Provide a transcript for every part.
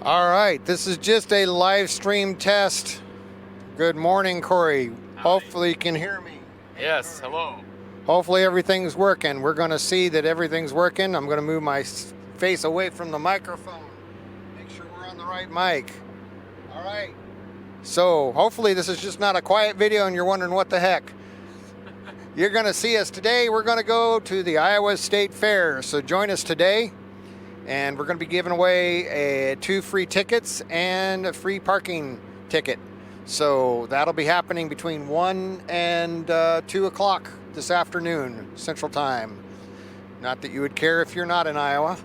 All right, this is just a live stream test. Good morning, Cory. Hopefully you can hear me. Yes, hello. Hopefully everything's working. We're going to see that everything's working. I'm going to move my face away from the microphone. Make sure we're on the right mic. All right. So hopefully this is just not a quiet video and you're wondering what the heck. You're going to see us today. We're going to go to the Iowa State Fair. So join us today. And we're going to be giving away 2 free tickets and a free parking ticket. So that'll be happening between 1 and 2 o'clock this afternoon, Central Time. Not that you would care if you're not in Iowa.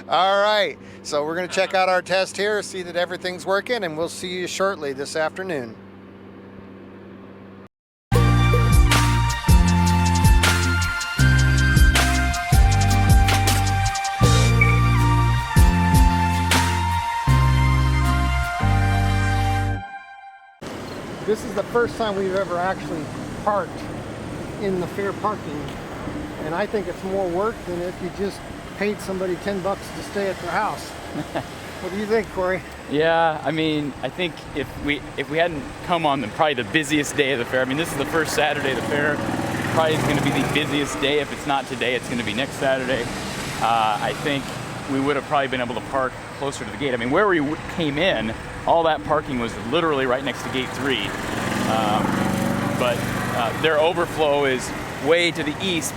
All right, so we're going to check out our test here, see that everything's working, and we'll see you shortly this afternoon. This is the first time we've ever actually parked in the fair parking, and I think it's more work than if you just paid somebody $10 to stay at their house. What do you think, Cory? Yeah, I mean, I think if we hadn't come on probably the busiest day of the fair, I mean, this is the first Saturday of the fair, probably is going to be the busiest day. If it's not today, it's going to be next Saturday. I think we would have probably been able to park closer to the gate. I mean, where we came in, all that parking was literally right next to gate 3. But their overflow is way to the east,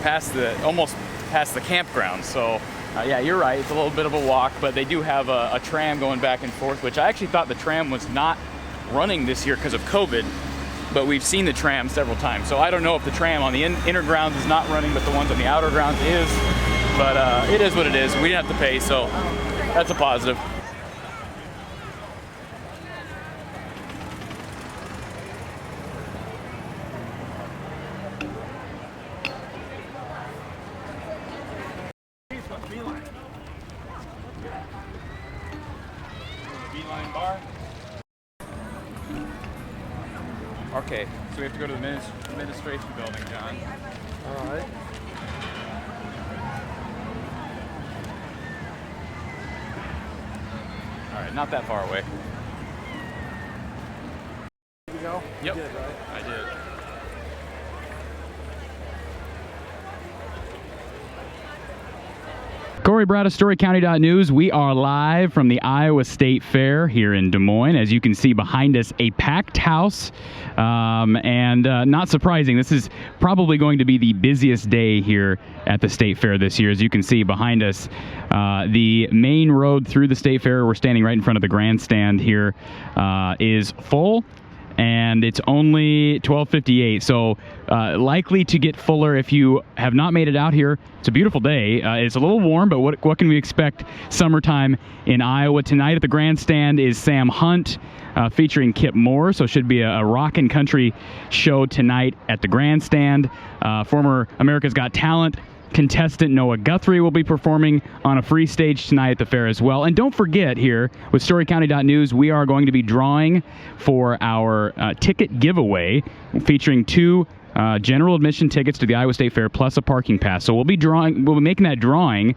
almost past the campground. So yeah, you're right, it's a little bit of a walk, but they do have a tram going back and forth, which I actually thought the tram was not running this year because of COVID, but we've seen the tram several times. So I don't know if the tram on the inner grounds is not running, but the ones on the outer grounds is. But it is what it is. We didn't have to pay, so that's a positive. Beeline bar. Okay, so we have to go to the administration building, John. All right. All right, not that far away. Did you go? Yep, You did, right? I did. Cory, Brada, StoryCounty.News. We are live from the Iowa State Fair here in Des Moines. As you can see behind us, a packed house. And not surprising, this is probably going to be the busiest day here at the State Fair this year. As you can see behind us, the main road through the State Fair, we're standing right in front of the grandstand here, is full. And it's only 12:58, so likely to get fuller if you have not made it out here. It's a beautiful day. It's a little warm, but what can we expect summertime in Iowa? Tonight at the grandstand is Sam Hunt featuring Kip Moore, so it should be a rockin' country show tonight at the grandstand. Former America's Got Talent contestant Noah Guthrie will be performing on a free stage tonight at the fair as well. And don't forget, here with StoryCounty.News, we are going to be drawing for our ticket giveaway featuring 2 general admission tickets to the Iowa State Fair plus a parking pass. So we'll be making that drawing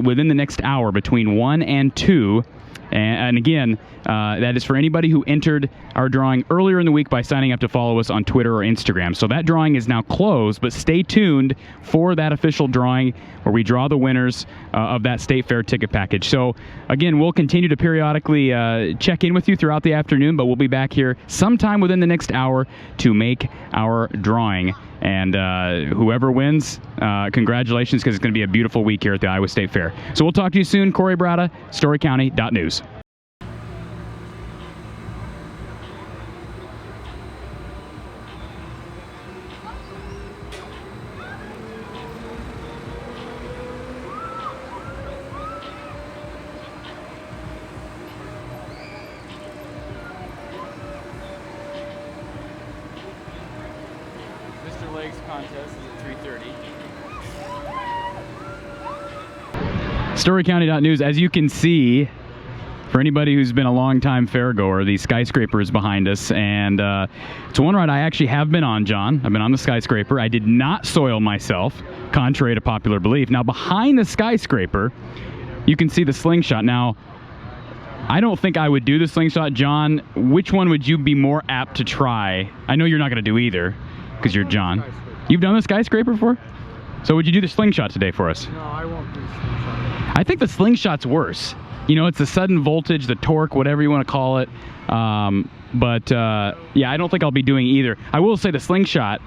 within the next hour between 1 and 2. And again, that is for anybody who entered our drawing earlier in the week by signing up to follow us on Twitter or Instagram. So that drawing is now closed, but stay tuned for that official drawing where we draw the winners of that State Fair ticket package. So again, we'll continue to periodically check in with you throughout the afternoon, but we'll be back here sometime within the next hour to make our drawing. And whoever wins, congratulations, because it's going to be a beautiful week here at the Iowa State Fair. So we'll talk to you soon. Cory, Brada, StoryCounty.News. Mr. Legs contest is at 3:30. StoryCounty.News. As you can see, for anybody who's been a long-time fairgoer, the skyscraper is behind us, and it's one ride I actually have been on, John. I've been on the skyscraper. I did not soil myself, contrary to popular belief. Now, behind the skyscraper, you can see the slingshot. Now, I don't think I would do the slingshot. John, which one would you be more apt to try? I know you're not going to do either because you're John. You've done the skyscraper before? So would you do the slingshot today for us? No, I won't do slingshot. I think the slingshot's worse. You know, it's the sudden voltage, the torque, whatever you want to call it. Yeah, I don't think I'll be doing either. I will say the slingshot,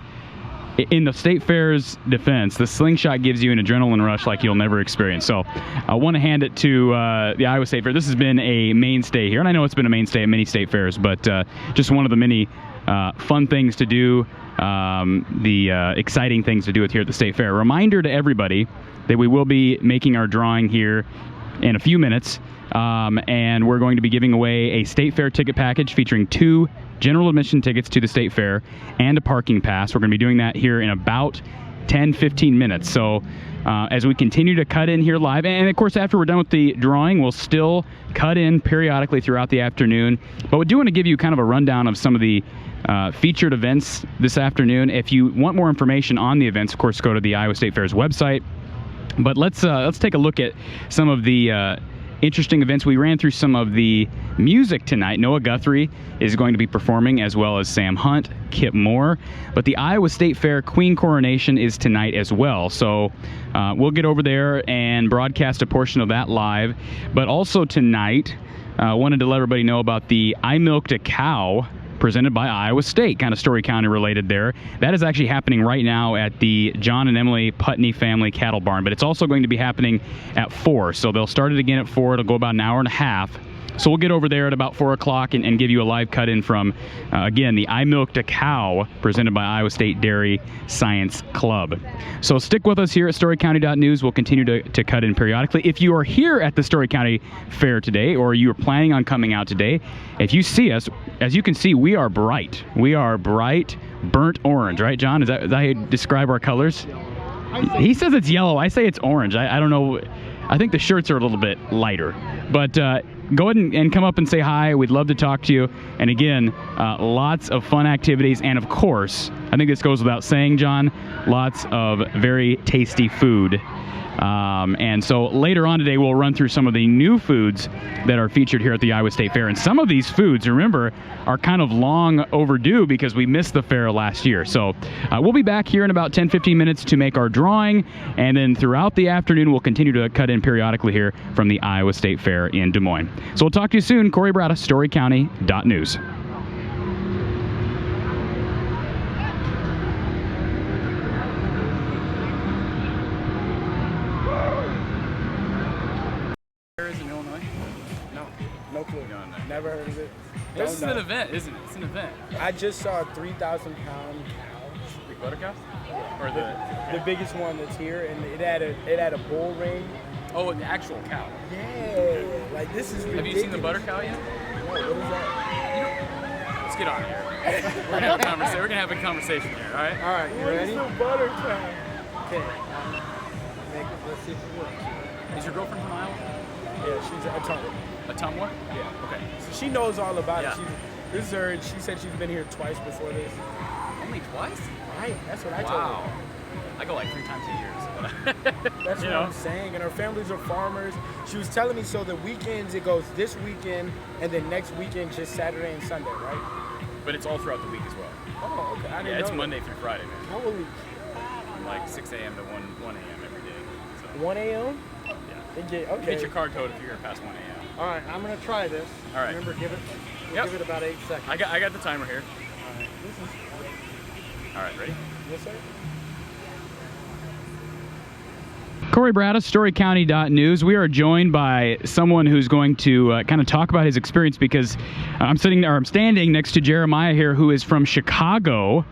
in the State Fair's defense, the slingshot gives you an adrenaline rush like you'll never experience. So I want to hand it to the Iowa State Fair. This has been a mainstay here, and I know it's been a mainstay at many state fairs, but just one of the many fun things to do, exciting things to do here at the State Fair. Reminder to everybody that we will be making our drawing here in a few minutes, and we're going to be giving away a State Fair ticket package featuring 2 general admission tickets to the State Fair and a parking pass. We're going to be doing that here in about 10-15 minutes. So as we continue to cut in here live, and of course after we're done with the drawing, we'll still cut in periodically throughout the afternoon. But we do want to give you kind of a rundown of some of the featured events this afternoon. If you want more information on the events, of course, go to the Iowa State Fair's website. But let's take a look at some of the interesting events. We ran through some of the music tonight. Noah Guthrie is going to be performing, as well as Sam Hunt, Kip Moore. But the Iowa State Fair Queen Coronation is tonight as well. So we'll get over there and broadcast a portion of that live. But also tonight, wanted to let everybody know about the I Milked a Cow presented by Iowa State, kind of Story County related there. That is actually happening right now at the John and Emily Putney Family Cattle Barn, but it's also going to be happening at 4. So they'll start it again at 4. It'll go about an hour and a half. So we'll get over there at about 4 o'clock and give you a live cut-in from, again, the I Milked a Cow presented by Iowa State Dairy Science Club. So stick with us here at StoryCounty.News. We'll continue to cut in periodically. If you are here at the Story County Fair today, or you are planning on coming out today, if you see us, as you can see, we are bright. We are bright, burnt orange, right, John? Is that how you describe our colors? He says it's yellow. I say it's orange. I don't know. I think the shirts are a little bit lighter. But go ahead and come up and say hi. We'd love to talk to you. And again, lots of fun activities. And of course, I think this goes without saying, John, lots of very tasty food. And so later on today, we'll run through some of the new foods that are featured here at the Iowa State Fair. And some of these foods, remember, are kind of long overdue because we missed the fair last year. So we'll be back here in about 10-15 minutes to make our drawing. And then throughout the afternoon, we'll continue to cut in periodically here from the Iowa State Fair in Des Moines. So we'll talk to you soon. Cory Brada, StoryCounty.News. No clue. Never heard of it. This is an event, isn't it? It's an event. I just saw a 3,000-pound cow. Big butter cow? Or The biggest one that's here, and it had a bull ring. Oh, the actual cow. Yeah, like this is ridiculous. Have you seen the butter cow yet? No, what is that? Let's get on here. We're gonna have a conversation here, all right? All right, you ready? What is the butter cow? Okay. Let's see if it works. Is your girlfriend from Iowa? Yeah, she's a Tumwa. A Tumwa? Yeah. Okay. So she knows all about Yeah. it. This is her. She said she's been here twice before this. Only twice? Right. That's what I told Wow. her. I go like 3 times a year. That's You what know? I'm saying. And her families are farmers. She was telling me, so the weekends, it goes this weekend and then next weekend just Saturday and Sunday, right? But it's all throughout the week as well. Oh, okay. I didn't Yeah, know it's that. Monday through Friday, man. Holy. From like 6 a.m. to 1 a.m. every day. So, 1 a.m.? yeah. Okay. Get your card code if you're here past 1 a.m. All right, I'm gonna try this. All right. Remember, give Yep. it about 8 seconds. I got the timer here. All right. All right, ready? Yes, sir. Cory Brada, StoryCounty.News. We are joined by someone who's going to kind of talk about his experience because I'm standing next to Jeremiah here, who is from Chicago.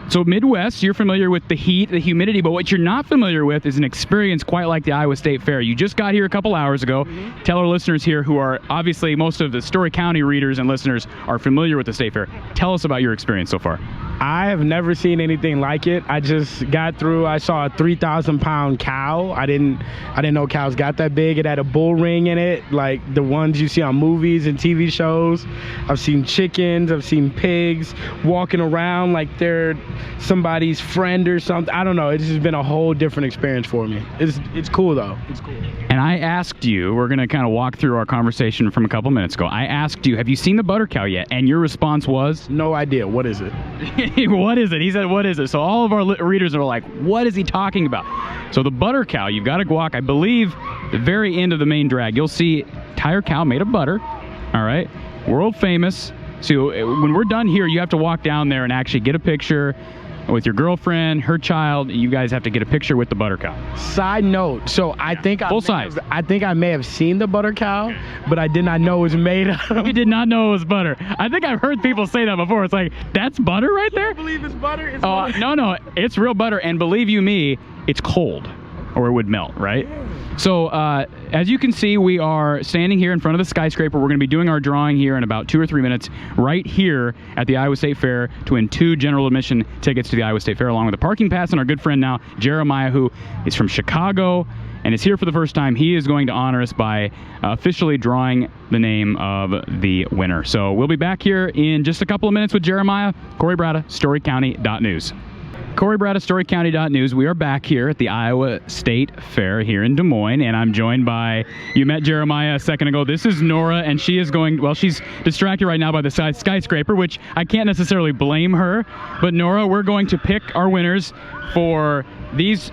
So Midwest, you're familiar with the heat, the humidity, but what you're not familiar with is an experience quite like the Iowa State Fair. You just got here a couple hours ago. Mm-hmm. Tell our listeners here, who are obviously most of the Story County readers and listeners are familiar with the State Fair. Tell us about your experience so far. I have never seen anything like it. I just got through. I saw a 3,000-pound cow. I didn't know cows got that big. It had a bull ring in it, like the ones you see on movies and TV shows. I've seen chickens. I've seen pigs walking around like they're somebody's friend or something. I don't know. It's just been a whole different experience for me. It's cool though. It's cool. And I asked you, we're going to kind of walk through our conversation from a couple minutes ago. I asked you, have you seen the butter cow yet? And your response was? No idea. What is it? What is it? He said, what is it? So all of our readers are like, what is he talking about? So the butter cow, you've got to walk, I believe, the very end of the main drag. You'll see entire cow made of butter. All right. World famous. So when we're done here, you have to walk down there and actually get a picture with your girlfriend, her child. You guys have to get a picture with the butter cow. Side note, so I think full size. I think I may have seen the butter cow, but I did not know it was made of. You did not know it was butter. I think I've heard people say that before. It's like, that's butter right there? I believe it's butter. It's butter. No, it's real butter. And believe you me, it's cold, or it would melt, right? So as you can see, we are standing here in front of the skyscraper. We're going to be doing our drawing here in about 2 or 3 minutes right here at the Iowa State Fair to win 2 general admission tickets to the Iowa State Fair, along with a parking pass. And our good friend now, Jeremiah, who is from Chicago and is here for the first time, he is going to honor us by officially drawing the name of the winner. So we'll be back here in just a couple of minutes with Jeremiah. Cory Brada, StoryCounty.News. Cory Brada, StoryCounty.News. We are back here at the Iowa State Fair here in Des Moines, and I'm joined by, you met Jeremiah a second ago. This is Nora, and she is going, well, she's distracted right now by the skyscraper, which I can't necessarily blame her. But Nora, we're going to pick our winners for this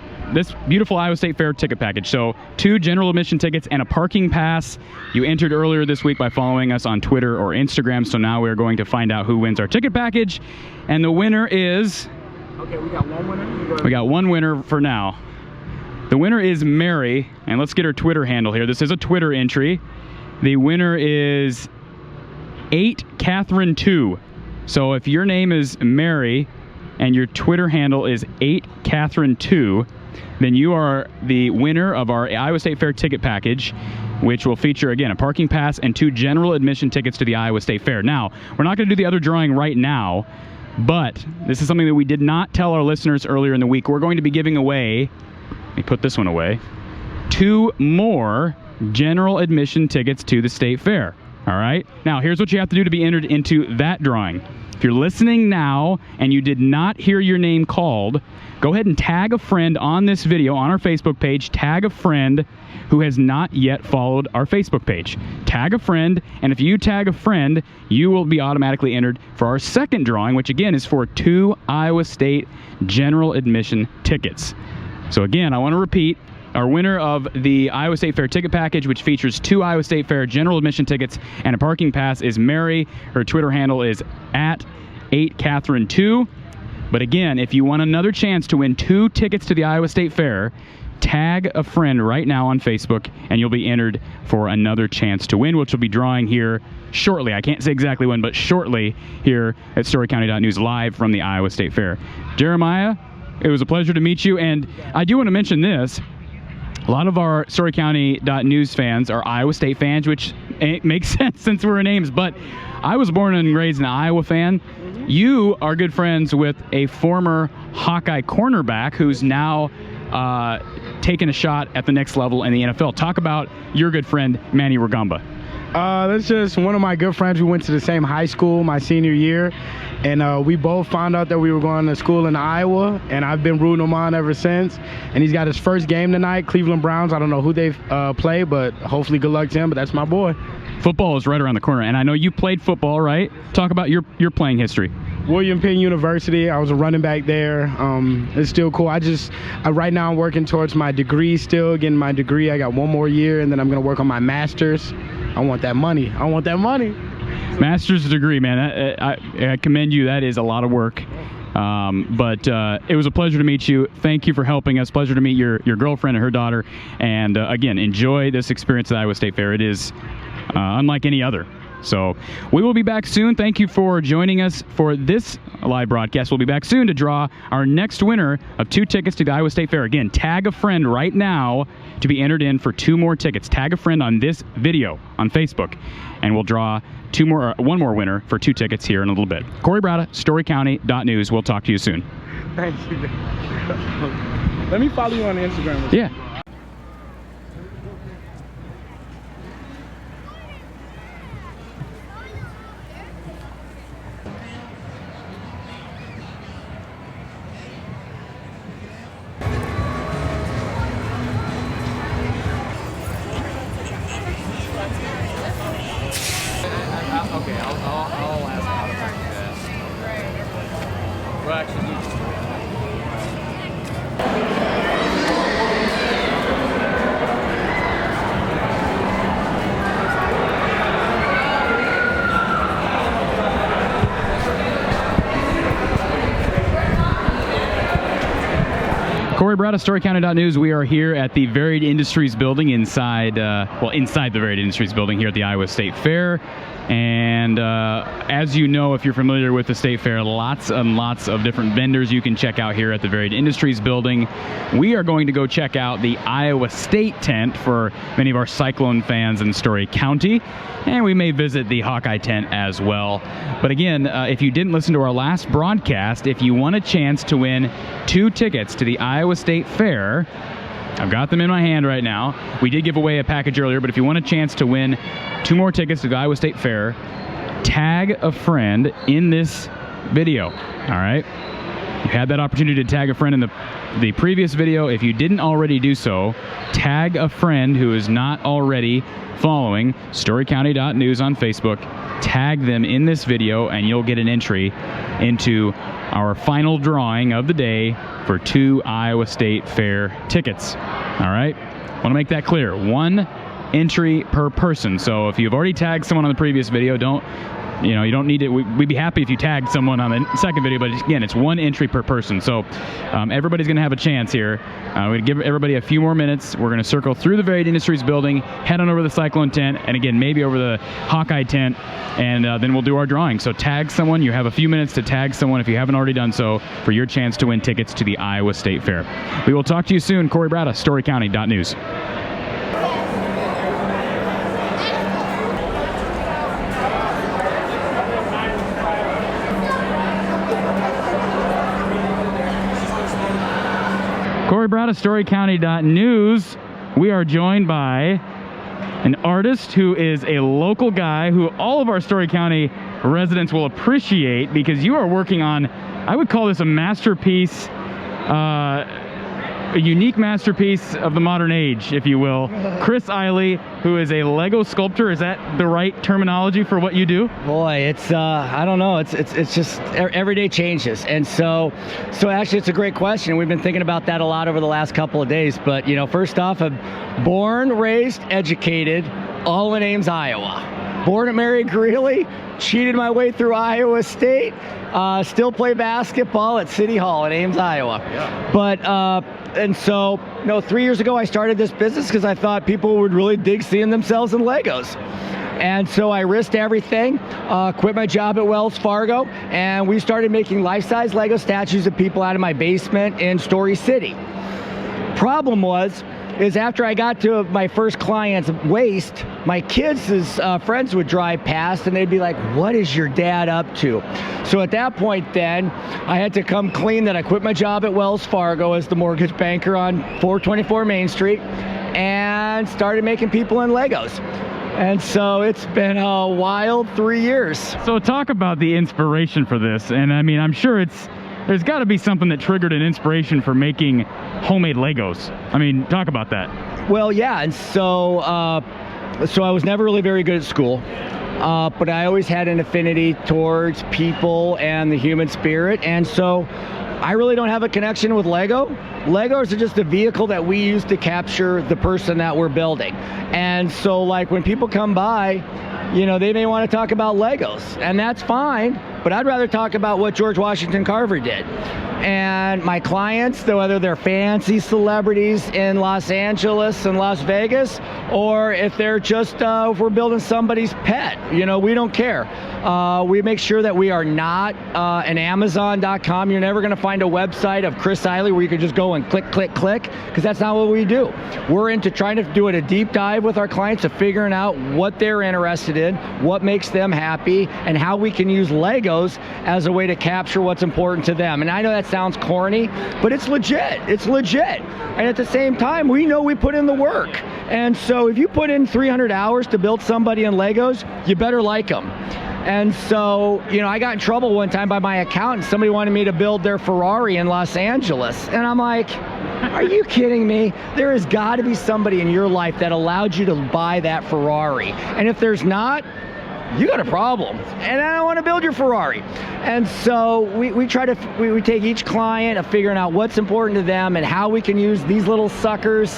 beautiful Iowa State Fair ticket package. So 2 general admission tickets and a parking pass. You entered earlier this week by following us on Twitter or Instagram. So now we're going to find out who wins our ticket package. And the winner is... Okay, we got one winner. We got one winner for now. The winner is Mary, and let's get her Twitter handle here. This is a Twitter entry. The winner is 8Catherine2. So if your name is Mary and your Twitter handle is 8Catherine2, then you are the winner of our Iowa State Fair ticket package, which will feature, again, a parking pass and 2 general admission tickets to the Iowa State Fair. Now, we're not going to do the other drawing right now, but this is something that we did not tell our listeners earlier in the week. We're going to be giving away, let me put this one away, 2 more general admission tickets to the State Fair. All right? Now, here's what you have to do to be entered into that drawing. If you're listening now and you did not hear your name called, go ahead and tag a friend on this video on our Facebook page. Tag a friend who has not yet followed our Facebook page. Tag a friend, and if you tag a friend, you will be automatically entered for our second drawing, which again is for 2 Iowa State general admission tickets. So again, I want to repeat, our winner of the Iowa State Fair ticket package, which features 2 Iowa State Fair general admission tickets and a parking pass, is Mary. Her Twitter handle is @8Catherine2. But again, if you want another chance to win 2 tickets to the Iowa State Fair, tag a friend right now on Facebook, and you'll be entered for another chance to win, which we'll be drawing here shortly. I can't say exactly when, but shortly here at StoryCounty.News live from the Iowa State Fair. Jeremiah, it was a pleasure to meet you, and I do want to mention this. A lot of our StoryCounty.News fans are Iowa State fans, which makes sense since we're in Ames, but I was born and raised an Iowa fan. You are good friends with a former Hawkeye cornerback who's now taking a shot at the next level in the NFL. Talk about your good friend, Manny Rugamba. That's just one of my good friends. We went to the same high school my senior year, and we both found out that we were going to school in Iowa, and I've been rooting him on ever since. And he's got his first game tonight, Cleveland Browns. I don't know who they've played, but hopefully good luck to him, but that's my boy. Football is right around the corner, and I know you played football, right? Talk about your playing history. William Penn University. I was a running back there. It's still cool. Right now I'm working towards my degree still, getting my degree. I got 1 more year, and then I'm going to work on my master's. I want that money. I want that money. Master's degree, man. I commend you. That is a lot of work. But it was a pleasure to meet you. Thank you for helping us. Pleasure to meet your girlfriend and her daughter. And again, enjoy this experience at Iowa State Fair. It is unlike any other. So we will be back soon. Thank you for joining us for this live broadcast. We'll be back soon to draw our next winner of 2 tickets to the Iowa State Fair. Again, tag a friend right now to be entered in for 2 more tickets. Tag a friend on this video on Facebook, and we'll draw one more winner for 2 tickets here in a little bit. Cory Brada, StoryCounty.News. We'll talk to you soon. Thank you. Let me follow you on Instagram. Yeah. Okay, I'll ask how to do that. Well, actually, Cory Brada, StoryCounty.News. We are here at the Varied Industries building inside the Varied Industries building here at the Iowa State Fair. And as you know, if you're familiar with the State Fair, lots and lots of different vendors you can check out here at the Varied Industries building. We are going to go check out the Iowa State tent for many of our Cyclone fans in Story County. And we may visit the Hawkeye tent as well. But again, if you didn't listen to our last broadcast, if you want a chance to win 2 tickets to the Iowa State Fair, I've got them in my hand right now. We did give away a package earlier, but if you want a chance to win 2 more tickets to the Iowa State Fair, tag a friend in this video, all right? You had that opportunity to tag a friend in the previous video. If you didn't already do so, tag a friend who is not already following StoryCounty.News on Facebook. Tag them in this video, and you'll get an entry into our final drawing of the day for 2 Iowa State Fair tickets. All right? Want to make that clear. 1 entry per person. So if you've already tagged someone on the previous video, you don't need it. We'd be happy if you tagged someone on the second video, but again, it's 1 entry per person. So everybody's going to have a chance here. We're going to give everybody a few more minutes. We're going to circle through the Varied Industries building, head on over to the Cyclone tent, and again, maybe over the Hawkeye tent, and then we'll do our drawing. So tag someone. You have a few minutes to tag someone if you haven't already done so for your chance to win tickets to the Iowa State Fair. We will talk to you soon. Cory Brada, StoryCounty.News. Cory Brada, StoryCounty.News. We are joined by an artist who is a local guy who all of our Story County residents will appreciate because you are working on, I would call this a masterpiece, a unique masterpiece of the modern age, if you will. Chris Eiley, who is a Lego sculptor. Is that the right terminology for what you do? Boy, it's I don't know. It's just everyday changes, and so actually, it's a great question. We've been thinking about that a lot over the last couple of days. But first off, I'm born, raised, educated, all in Ames, Iowa. Born at Mary Greeley, cheated my way through Iowa State. Still play basketball at City Hall in Ames, Iowa. Yeah. But and so 3 years ago I started this business because I thought people would really dig seeing themselves in Legos. And so I risked everything, quit my job at Wells Fargo, and we started making life-size Lego statues of people out of my basement in Story City. Problem is after I got to my first client's waist, my kids' friends would drive past and they'd be like, "What is your dad up to?" So at that point then, I had to come clean that I quit my job at Wells Fargo as the mortgage banker on 424 Main Street and started making people in Legos. And so it's been a wild 3 years. So talk about the inspiration for this. And I mean, I'm sure there's got to be something that triggered an inspiration for making homemade Legos. I mean, talk about that. Well, yeah, and so I was never really very good at school, but I always had an affinity towards people and the human spirit, and so I really don't have a connection with Lego. Legos are just a vehicle that we use to capture the person that we're building. And so like when people come by, they may want to talk about Legos, and that's fine. but I'd rather talk about what George Washington Carver did. And my clients, whether they're fancy celebrities in Los Angeles and Las Vegas, or if they're just, if we're building somebody's pet, you know, we don't care. We make sure that we are not an Amazon.com. You're never going to find a website of Chris Eiley where you can just go and click, click, click, because that's not what we do. We're into trying to do a deep dive with our clients of figuring out what they're interested in, what makes them happy, and how we can use Legos as a way to capture what's important to them. And I know that sounds corny, but it's legit. It's legit. And at the same time, we know we put in the work. And so if you put in 300 hours to build somebody in Legos, you better like them. And so, you know, I got in trouble one time by my accountant. Somebody wanted me to build their Ferrari in Los Angeles. And I'm like, are you kidding me? There has got to be somebody in your life that allowed you to buy that Ferrari. And if there's not, you got a problem, and I don't want to build your Ferrari. And so we try to, we take each client of figuring out what's important to them and how we can use these little suckers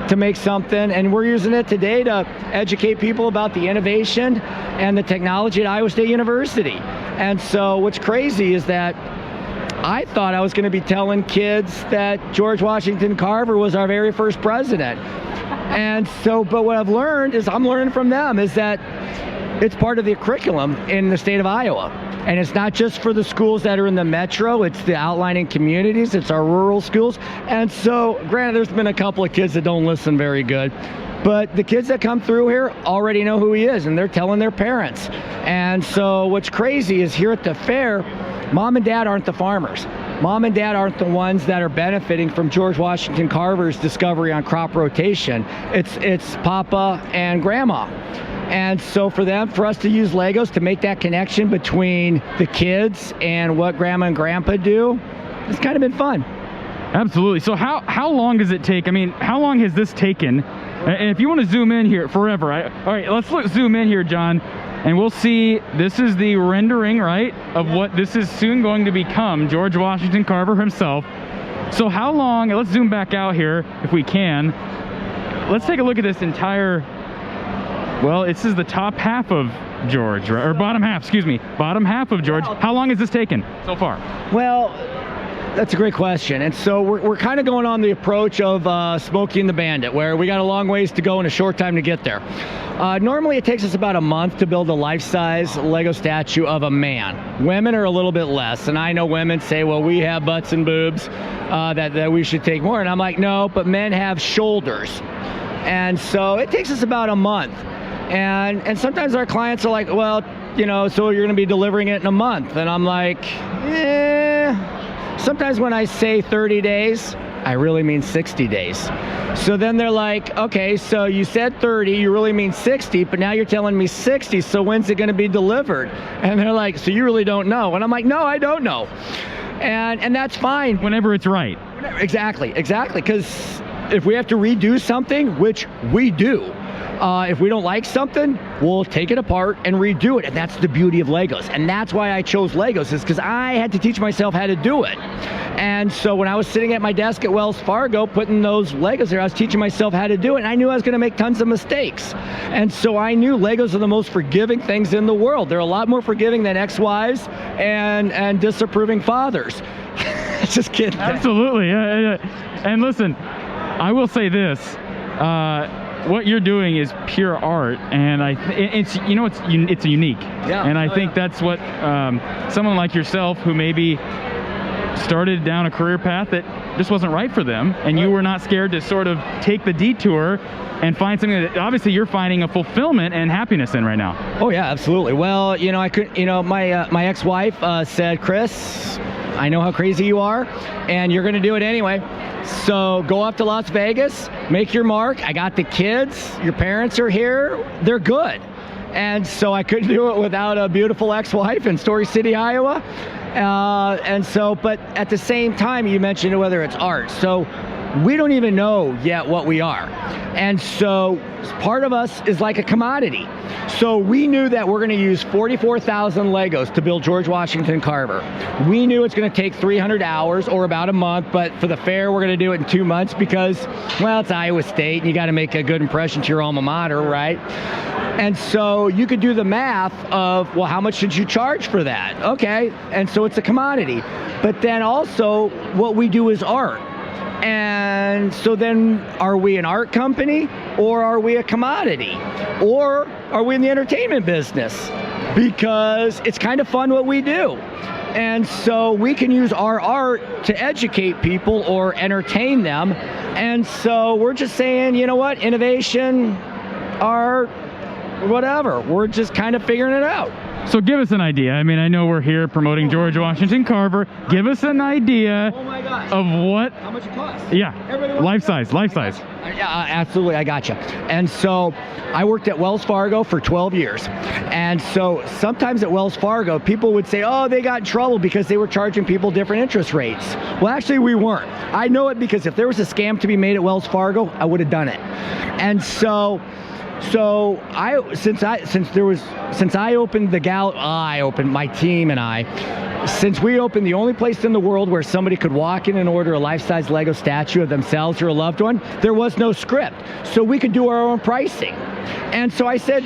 to make something. And we're using it today to educate people about the innovation and the technology at Iowa State University. And so what's crazy is that I thought I was going to be telling kids that George Washington Carver was our very first president. And so, but what I've learned is, I'm learning from them, is that it's part of the curriculum in the state of Iowa. And it's not just for the schools that are in the metro, it's the outlying communities, it's our rural schools. And so, granted, there's been a couple of kids that don't listen very good, but the kids that come through here already know who he is, and they're telling their parents. And so what's crazy is, here at the fair, Mom and Dad aren't the farmers. Mom and Dad aren't the ones that are benefiting from George Washington Carver's discovery on crop rotation. It's Papa and Grandma. And so for us to use Legos to make that connection between the kids and what Grandma and Grandpa do, it's kind of been fun. Absolutely. So how long does it take? I mean, how long has this taken? And if you want to zoom in here forever, all right, let's zoom in here, John, and we'll see. This is the rendering, right, of what this is soon going to become, George Washington Carver himself. So how long? Let's zoom back out here if we can. Let's take a look at this entire. Well, this is the top half of George, or bottom half, excuse me, bottom half of George. How long has this taken so far? Well, that's a great question. And so we're kind of going on the approach of Smokey and the Bandit, where we got a long ways to go and a short time to get there. Normally it takes us about a month to build a life-size Lego statue of a man. Women are a little bit less, and I know women say, well, we have butts and boobs, that we should take more. And I'm like, no, but men have shoulders. And so it takes us about a month. And sometimes our clients are like, well, you know, so you're going to be delivering it in a month. And I'm like, sometimes when I say 30 days, I really mean 60 days. So then they're like, okay, so you said 30, you really mean 60, but now you're telling me 60, so when's it going to be delivered? And they're like, so you really don't know? And I'm like, no, I don't know. And that's fine. Whenever it's right. Exactly, because if we have to redo something, which we do, if we don't like something, we'll take it apart and redo it. And that's the beauty of Legos. And that's why I chose Legos, is because I had to teach myself how to do it. And so when I was sitting at my desk at Wells Fargo putting those Legos there, I was teaching myself how to do it. And I knew I was going to make tons of mistakes. And so I knew Legos are the most forgiving things in the world. They're a lot more forgiving than ex-wives and disapproving fathers. Just kidding. Absolutely. And listen, I will say this. What you're doing is pure art, and it's unique. Yeah. And I think that's what someone like yourself, who maybe started down a career path that just wasn't right for them, and you were not scared to sort of take the detour and find something that obviously you're finding a fulfillment and happiness in right now. Oh yeah, absolutely. Well, you know, I could, you know, my ex-wife said, Chris, I know how crazy you are, and you're going to do it anyway. So go up to Las Vegas, make your mark. I got the kids. Your parents are here. They're good. And so I couldn't do it without a beautiful ex-wife in Story City, Iowa. And so, but at the same time, you mentioned whether it's art. So we don't even know yet what we are. And so part of us is like a commodity. So we knew that we're going to use 44,000 Legos to build George Washington Carver. We knew it's going to take 300 hours or about a month, but for the fair, we're going to do it in 2 months because, well, it's Iowa State and you got to make a good impression to your alma mater, right? And so you could do the math of, well, how much should you charge for that? Okay, and so it's a commodity. But then also what we do is art. And so then are we an art company or are we a commodity? Or are we in the entertainment business? Because it's kind of fun what we do. And so we can use our art to educate people or entertain them. And so we're just saying, you know what, innovation, art, whatever. We're just kind of figuring it out. So give us an idea. I mean, I know we're here promoting George Washington Carver. Give us an idea of what... How much it costs? Yeah, life size. Yeah, absolutely, I gotcha. And so I worked at Wells Fargo for 12 years. And so sometimes at Wells Fargo, people would say, oh, they got in trouble because they were charging people different interest rates. Well, actually, we weren't. I know it because if there was a scam to be made at Wells Fargo, I would have done it. And so since my team and I, since we opened the only place in the world where somebody could walk in and order a life-size Lego statue of themselves or a loved one, there was no script. So we could do our own pricing. And so I said,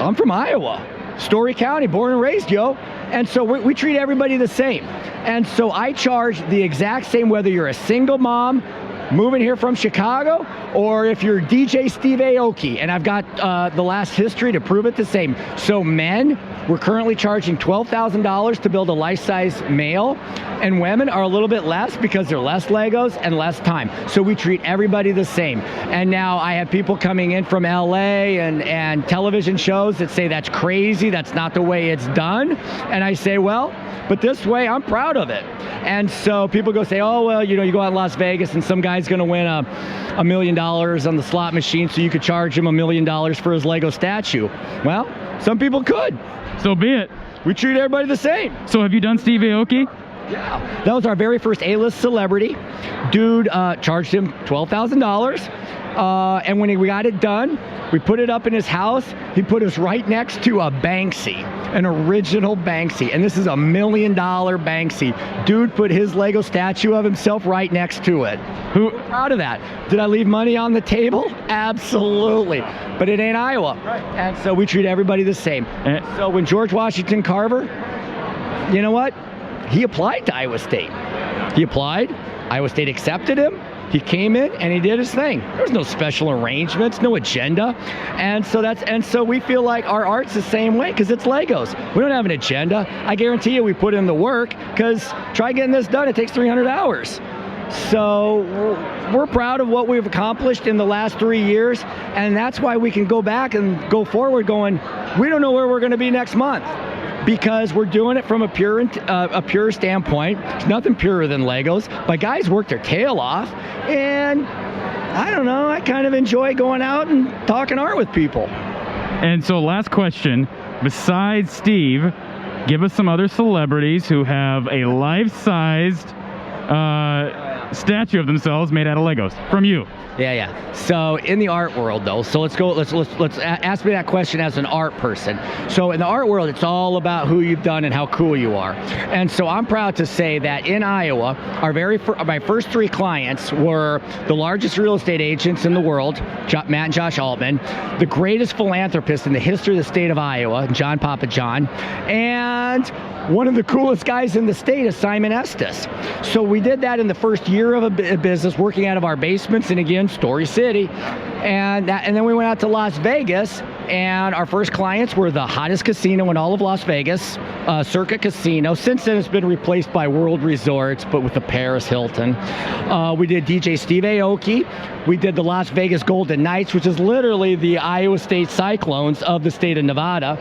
I'm from Iowa, Story County, born and raised, yo. And so we treat everybody the same. And so I charge the exact same whether you're a single mom moving here from Chicago, or if you're DJ Steve Aoki, and I've got the last history to prove it the same. So men, we're currently charging $12,000 to build a life-size male, and women are a little bit less because they're less Legos and less time. So we treat everybody the same. And now I have people coming in from LA and television shows that say that's crazy, that's not the way it's done. And I say, well, but this way, I'm proud of it. And so people go say, oh, well, you know, you go out in Las Vegas and some guy's going to win $1 million on the slot machine, so you could charge him $1 million for his Lego statue. Well, some people could. So be it. We treat everybody the same. So have you done Steve Aoki? Yeah. That was our very first A-list celebrity. Dude charged him $12,000. And when we got it done, we put it up in his house. He put us right next to a Banksy, an original Banksy. And this is $1 million Banksy. Dude put his Lego statue of himself right next to it. Who proud of that? Did I leave money on the table? Absolutely. But it ain't Iowa. Right. And so we treat everybody the same. So when George Washington Carver, you know what? He applied to Iowa State. He applied. Iowa State accepted him. He came in and he did his thing. There was no special arrangements, no agenda. And so we feel like our art's the same way because it's Legos. We don't have an agenda. I guarantee you we put in the work because try getting this done, it takes 300 hours. So we're proud of what we've accomplished in the last 3 years, and that's why we can go back and go forward going, we don't know where we're going to be next month. Because we're doing it from a pure standpoint. There's nothing purer than Legos. But guys work their tail off, and I don't know, I kind of enjoy going out and talking art with people. And so last question, besides Steve, give us some other celebrities who have a life-sized statue of themselves made out of Legos from you. Yeah. So in the art world, though, so let's ask me that question as an art person. So in the art world, it's all about who you've done and how cool you are. And so I'm proud to say that in Iowa, my first 3 clients were the largest real estate agents in the world, Matt and Josh Altman, the greatest philanthropist in the history of the state of Iowa, John Papa John, and one of the coolest guys in the state is Simon Estes. So we did that in the first year of a business, working out of our basements, and again, Story City. And then we went out to Las Vegas, and our first clients were the hottest casino in all of Las Vegas, Circuit Casino. Since then, it's been replaced by World Resorts, but with the Paris Hilton. We did DJ Steve Aoki. We did the Las Vegas Golden Knights, which is literally the Iowa State Cyclones of the state of Nevada.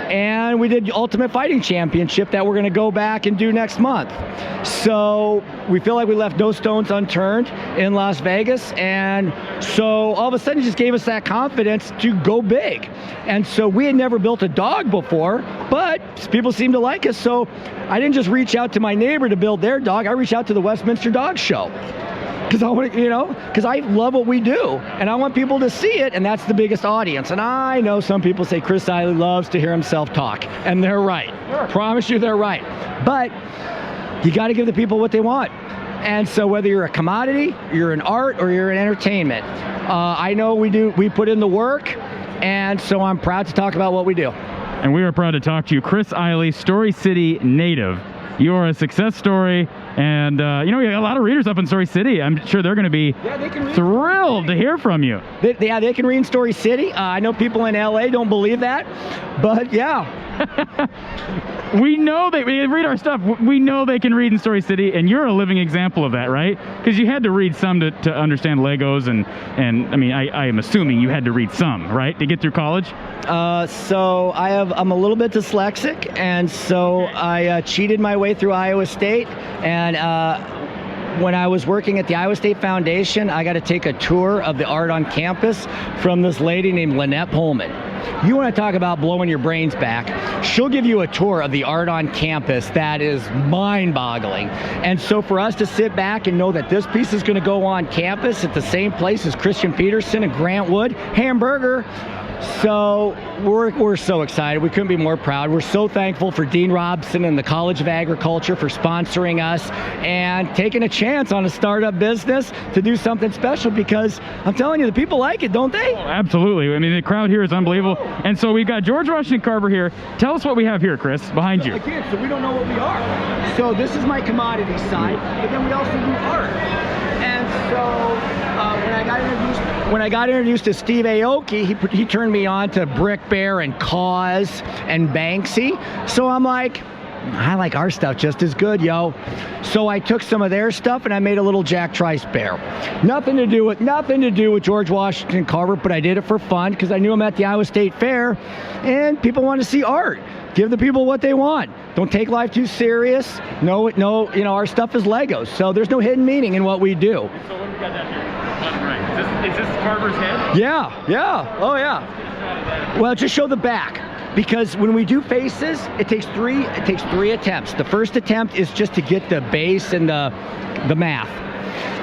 And we did Ultimate Fighting Championship that we're going to go back and do next month. So we feel like we left no stones unturned in Las Vegas. And so all of a sudden it just gave us that confidence to go big. And so we had never built a dog before, but people seemed to like us. So I didn't just reach out to my neighbor to build their dog. I reached out to the Westminster Dog Show. Because I love what we do, and I want people to see it, and that's the biggest audience. And I know some people say Chris Eiley loves to hear himself talk, and they're right. Sure. Promise you they're right. But you got to give the people what they want. And so whether you're a commodity, you're an art, or you're an entertainment, I know we put in the work, And so I'm proud to talk about what we do. And we are proud to talk to you, Chris Eiley, Story City native. You are a success story, and you know, you got a lot of readers up in Story City. I'm sure they're going to be thrilled to hear from you. They can read in Story City. I know people in LA don't believe that, but yeah. We know they read our stuff. We know they can read in Story City, and you're a living example of that, right? Because you had to read some to understand Legos, and I mean, I am assuming you had to read some, right, to get through college? So I'm a little bit dyslexic, and so I cheated my way through Iowa State, and when I was working at the Iowa State Foundation, I got to take a tour of the art on campus from this lady named Lynette Pullman. You want to talk about blowing your brains back? She'll give you a tour of the art on campus that is mind-boggling. And so for us to sit back and know that this piece is going to go on campus at the same place as Christian Peterson and Grant Wood, Hamburger. So we're so excited. We couldn't be more proud. We're so thankful for Dean Robson and the College of Agriculture for sponsoring us and taking a chance on a startup business to do something special, because I'm telling you, the people like it, don't they? Oh, absolutely. I mean, the crowd here is unbelievable. And so we've got George Washington Carver here. Tell us what we have here, Chris, behind you. Again, so we don't know what we are. So this is my commodity side, but then we also do art. And so when I got introduced to Steve Aoki, he turned me on to Brick Bear and Cause and Banksy. So I'm like, I like our stuff just as good, yo. So I took some of their stuff and I made a little Jack Trice bear. Nothing to do with George Washington Carver, but I did it for fun because I knew him at the Iowa State Fair, and people want to see art. Give the people what they want. Don't take life too serious. No, you know, our stuff is Legos, so there's no hidden meaning in what we do. So what do we got that here? Right. Is this Carver's head? Yeah. Oh yeah. Well, just show the back. Because when we do faces, it takes three attempts. The first attempt is just to get the base and the math.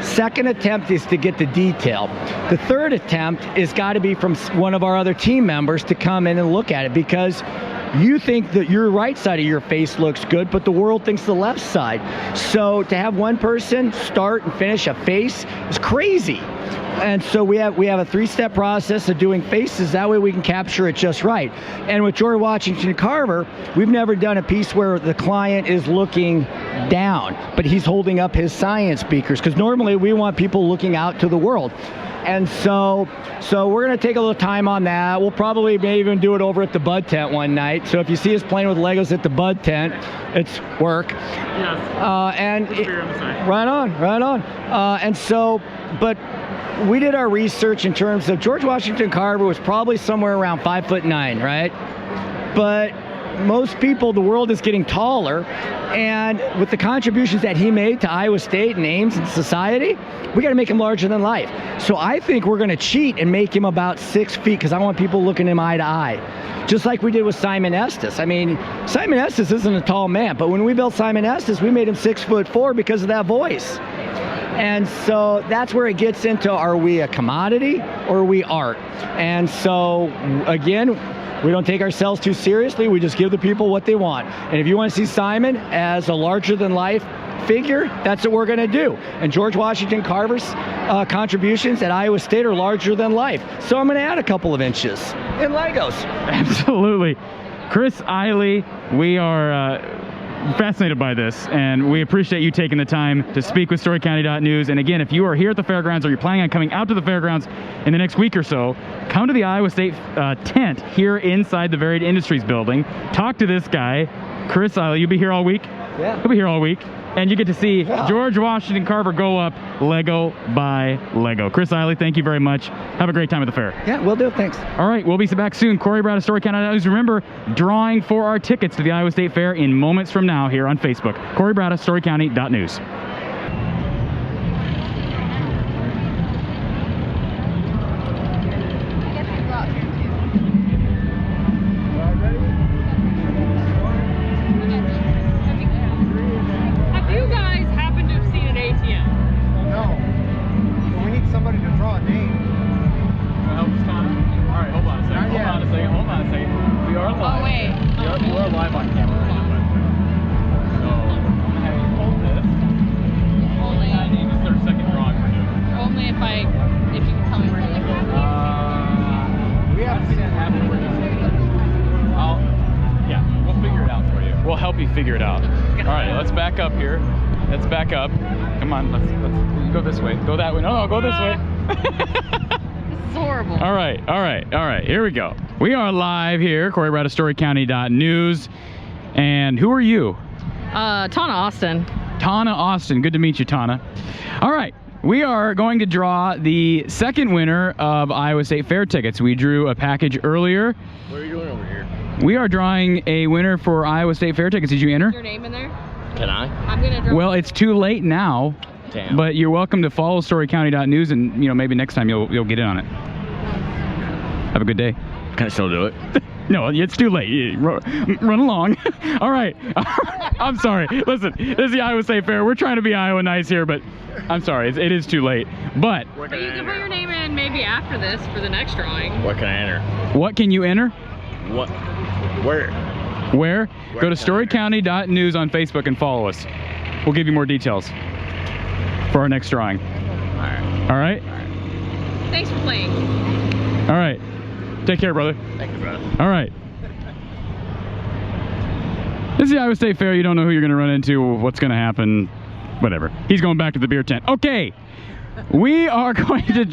Second attempt is to get the detail. The third attempt is got to be from one of our other team members to come in and look at it, because you think that your right side of your face looks good, but the world thinks the left side. So to have one person start and finish a face is crazy. And so we have a 3-step process of doing faces. That way we can capture it just right. And with George Washington Carver, we've never done a piece where the client is looking down, but he's holding up his science beakers, because normally we want people looking out to the world. And so we're going to take a little time on that. We'll probably maybe even do it over at the Bud Tent one night. So if you see us playing with Legos at the Bud Tent, it's work. Yes. Right on. And so, but we did our research in terms of George Washington Carver was probably somewhere around 5'9", right? But most people, the world is getting taller, and with the contributions that he made to Iowa State and Ames and society, we got to make him larger than life. So I think we're going to cheat and make him about 6 feet, because I want people looking him eye to eye, just like we did with Simon Estes. I mean, Simon Estes isn't a tall man, but when we built Simon Estes, we made him 6'4" because of that voice. And so that's where it gets into, are we a commodity or are we art? And so, again, we don't take ourselves too seriously. We just give the people what they want. And if you want to see Simon as a larger-than-life figure, that's what we're going to do. And George Washington Carver's contributions at Iowa State are larger than life. So I'm going to add a couple of inches in Legos. Absolutely. Chris Eiley, we are fascinated by this, and we appreciate you taking the time to speak with StoryCounty.News. And again, if you are here at the fairgrounds, or you're planning on coming out to the fairgrounds in the next week or so, come to the Iowa State tent here inside the Varied Industries building. Talk to this guy, Chris Eiley. You'll be here all week. Yeah. He'll be here all week. And you get to see George Washington Carver go up Lego by Lego. Chris Eiley, thank you very much. Have a great time at the fair. Yeah, will do. Thanks. All right, we'll be back soon. Cory, Brada, StoryCounty.News. Remember, drawing for our tickets to the Iowa State Fair in moments from now here on Facebook. Cory, Brada, StoryCounty.News. If you can tell me where to look. We have figure it out. All right, let's back up here. Let's back up. Come on, let's go this way. Go that way. No, go this way. This is horrible. All right. Here we go. We are live here, Cory, Brada, StoryCounty.News. And who are you? Tana Austin. Tana Austin. Good to meet you, Tana. All right. We are going to draw the second winner of Iowa State Fair tickets. We drew a package earlier. What are you doing over here? We are drawing a winner for Iowa State Fair tickets. Did you enter? Is your name in there? Can I? I'm gonna draw. Well, it's too late now. Damn. But you're welcome to follow StoryCounty.News, and maybe next time you'll get in on it. Have a good day. Can I still do it? No, it's too late. Run along. All right. I'm sorry. Listen, this is the Iowa State Fair. We're trying to be Iowa nice here, but I'm sorry. It is too late. But But you can put your name in maybe after this for the next drawing. What can I enter? what can you enter? What? Where? Where? Go to StoryCounty.News on Facebook and follow us. We'll give you more details for our next drawing. Alright. All right? Thanks for playing. All right. Take care, brother. Thank you, brother. All right. This is the Iowa State Fair. You don't know who you're going to run into, what's going to happen, whatever. He's going back to the beer tent. Okay. We are going to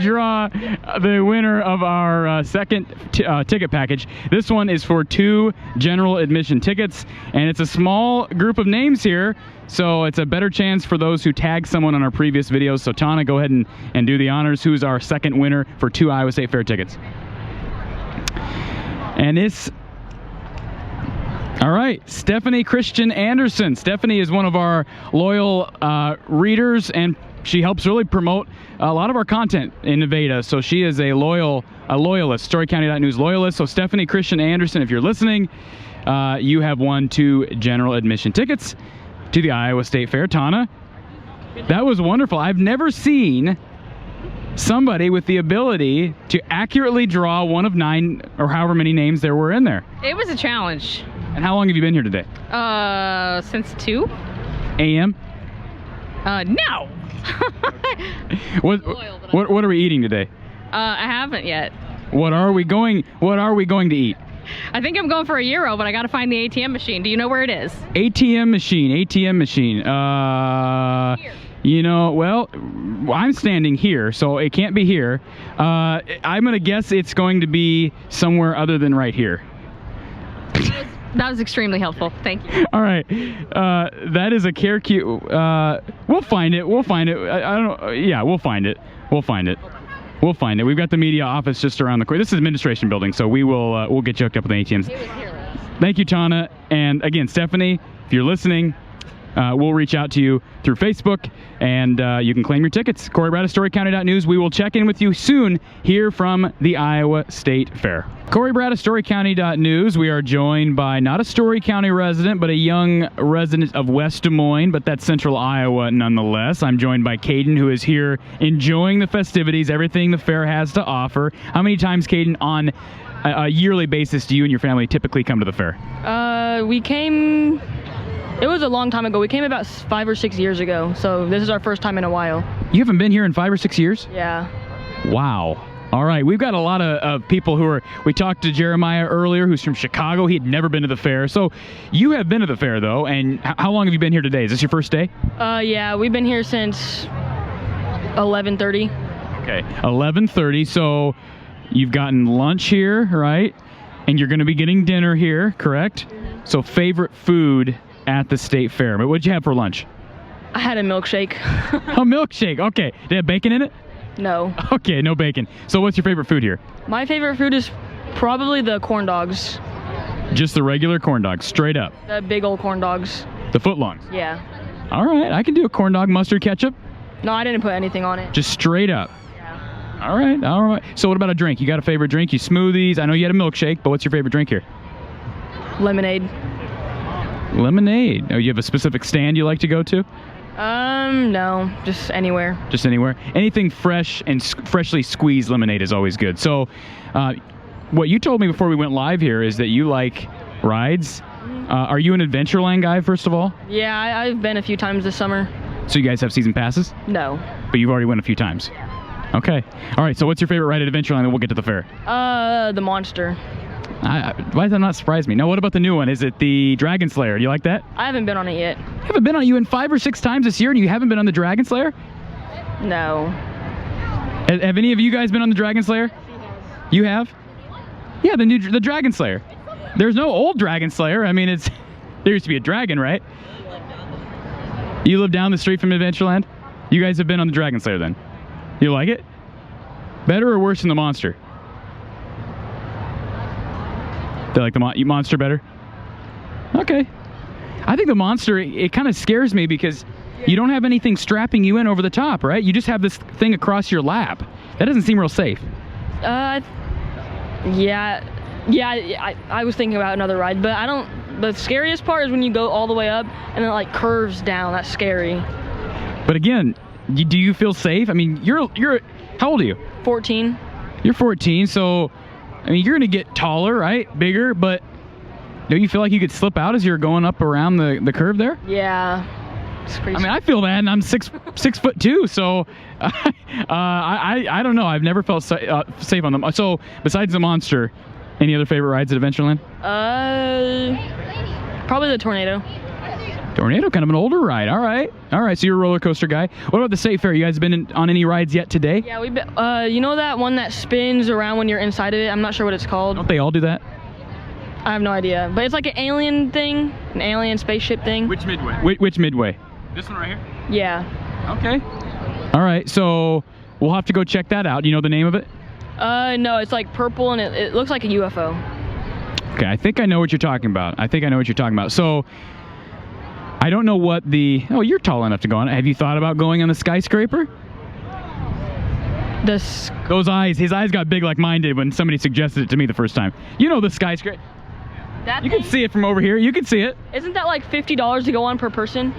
draw the winner of our second ticket package. This one is for 2 general admission tickets, and it's a small group of names here, so it's a better chance for those who tag someone on our previous videos. So Tana, go ahead and do the honors. Who's our second winner for 2 Iowa State Fair tickets? And it's all right, Stephanie Christian Anderson. Stephanie is one of our loyal readers, and she helps really promote a lot of our content in Nevada. So she is a loyalist, StoryCounty.News loyalist. So Stephanie Christian Anderson, if you're listening, you have won 2 general admission tickets to the Iowa State Fair. Tana, that was wonderful. I've never seen somebody with the ability to accurately draw one of 9 or however many names there were in there. It was a challenge. And how long have you been here today? Since 2? AM? No. What are we eating today? I haven't yet. What are we going to eat? I think I'm going for a gyro, but I gotta find the ATM machine. Do you know where it is? ATM machine. Well, I'm standing here, so it can't be here. I'm gonna guess it's going to be somewhere other than right here. That was extremely helpful. Thank you. All right. That is a care cue. We'll find it. I don't know. Yeah, we'll find it. We've got the media office just around the corner. This is administration building, so we'll get you hooked up with the ATMs. He was here last. Thank you, Tana. And again, Stephanie, if you're listening, we'll reach out to you through Facebook, and you can claim your tickets. Cory Brada, StoryCounty.News. We will check in with you soon here from the Iowa State Fair. Cory Brada, StoryCounty.News. We are joined by not a Story County resident, but a young resident of West Des Moines, but that's Central Iowa nonetheless. I'm joined by Caden, who is here enjoying the festivities, everything the fair has to offer. How many times, Caden, on a yearly basis do you and your family typically come to the fair? We came, it was a long time ago. We came about 5 or 6 years ago, so this is our first time in a while. You haven't been here in 5 or 6 years? Yeah. Wow. All right, we've got a lot of people who are, we talked to Jeremiah earlier, who's from Chicago. He had never been to the fair. So you have been to the fair, though, and how long have you been here today? Is this your first day? Yeah, we've been here since 11:30. Okay, 11:30. So you've gotten lunch here, right? And you're going to be getting dinner here, correct? Mm-hmm. So favorite food at the state fair. But what did you have for lunch? I had a milkshake. A milkshake. Okay. Did it have bacon in it? No. Okay, no bacon. So what's your favorite food here? My favorite food is probably the corn dogs. Just the regular corn dogs, straight up? The big old corn dogs. The footlongs? Yeah. All right, I can do a corn dog, mustard, ketchup. No, I didn't put anything on it. Just straight up? Yeah. All right. So what about a drink? You got a favorite drink? You smoothies? I know you had a milkshake, but what's your favorite drink here? Lemonade. Lemonade. Oh, you have a specific stand you like to go to? No, just anywhere. Just anywhere. Anything fresh and freshly squeezed lemonade is always good. So, what you told me before we went live here is that you like rides. Are you an Adventureland guy, first of all? Yeah, I've been a few times this summer. So you guys have season passes? No. But you've already went a few times? Okay. All right, so what's your favorite ride at Adventureland, and we'll get to the fair? The Monster. Why does that not surprise me? Now, what about the new one? Is it the Dragon Slayer? Do you like that? I haven't been on it yet. You haven't been on it. You went 5 or 6 times this year, and you haven't been on the Dragon Slayer? No. Have any of you guys been on the Dragon Slayer? You have? Yeah, the Dragon Slayer. There's no old Dragon Slayer. I mean, there used to be a dragon, right? You live down the street from Adventureland? You guys have been on the Dragon Slayer then? You like it? Better or worse than the Monster? They like the Monster better? Okay. I think the Monster, it kind of scares me because you don't have anything strapping you in over the top, right? You just have this thing across your lap. That doesn't seem real safe. Yeah, I was thinking about another ride, but the scariest part is when you go all the way up and then it like curves down. That's scary. But again, do you feel safe? I mean, you're how old are you? 14. You're 14, so I mean, you're gonna get taller, right? Bigger, but don't you feel like you could slip out as you're going up around the curve there? Yeah. It's crazy. I mean, I feel that, and I'm 6'2", so I don't know. I've never felt safe on them. So besides the Monster, any other favorite rides at Adventureland? Probably the Tornado. Tornado, kind of an older ride. All right. So you're a roller coaster guy. What about the State Fair? You guys been on any rides yet today? Yeah, we've been. You know that one that spins around when you're inside of it? I'm not sure what it's called. Don't they all do that? I have no idea, but it's like an alien thing, an alien spaceship thing. Which Midway? Which Midway? This one right here? Yeah. Okay. All right, so we'll have to go check that out. Do you know the name of it? No, it's like purple and it looks like a UFO. Okay, I think I know what you're talking about. So, I don't know what oh, you're tall enough to go on it. Have you thought about going on the skyscraper? Those eyes, his eyes got big like mine did when somebody suggested it to me the first time. You know the skyscraper. You can see it from over here. You can see it. Isn't that like $50 to go on per person?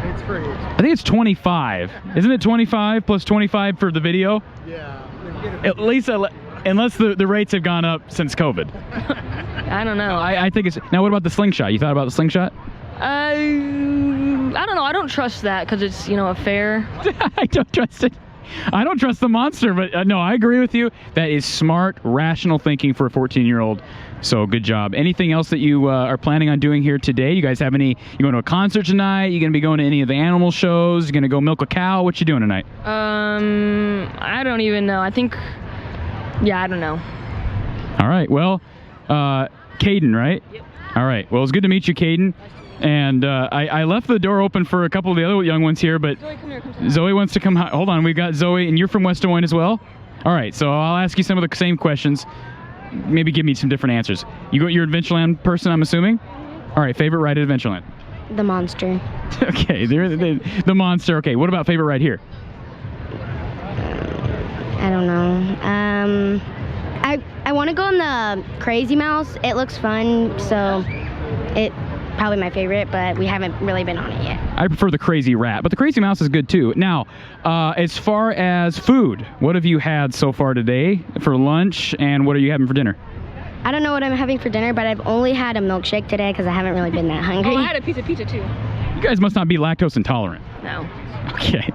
It's free. I think it's 25. Isn't it 25 plus 25 for the video? Yeah. At least, unless the rates have gone up since COVID. I don't know. I think it's... Now, what about the slingshot? You thought about the slingshot? I don't know. I don't trust that because it's, a fair. I don't trust it. I don't trust the Monster, but no, I agree with you. That is smart, rational thinking for a 14-year-old. So good job. Anything else that you are planning on doing here today? You guys have any? You going to a concert tonight? You going to be going to any of the animal shows? You going to go milk a cow? What you doing tonight? I don't even know. I think, I don't know. All right. Well, Caden, right? Yep. All right. Well, it's good to meet you, Caden. And I left the door open for a couple of the other young ones here, but Zoe, come here, Zoe wants to come. Hold on, we've got Zoe, and you're from West Des Moines as well? All right, so I'll ask you some of the same questions. Maybe give me some different answers. You're an Adventureland person, I'm assuming? All right, favorite ride at Adventureland? The Monster. Okay, the Monster. Okay, what about favorite ride here? I don't know. I want to go on the Crazy Mouse. It looks fun, so it... Probably my favorite, but we haven't really been on it yet. I prefer the Crazy Rat, but the Crazy Mouse is good too. Now, as far as food, what have you had so far today for lunch, and what are you having for dinner? I don't know what I'm having for dinner, but I've only had a milkshake today because I haven't really been that hungry. Oh, I had a piece of pizza too. You guys must not be lactose intolerant. No. Okay.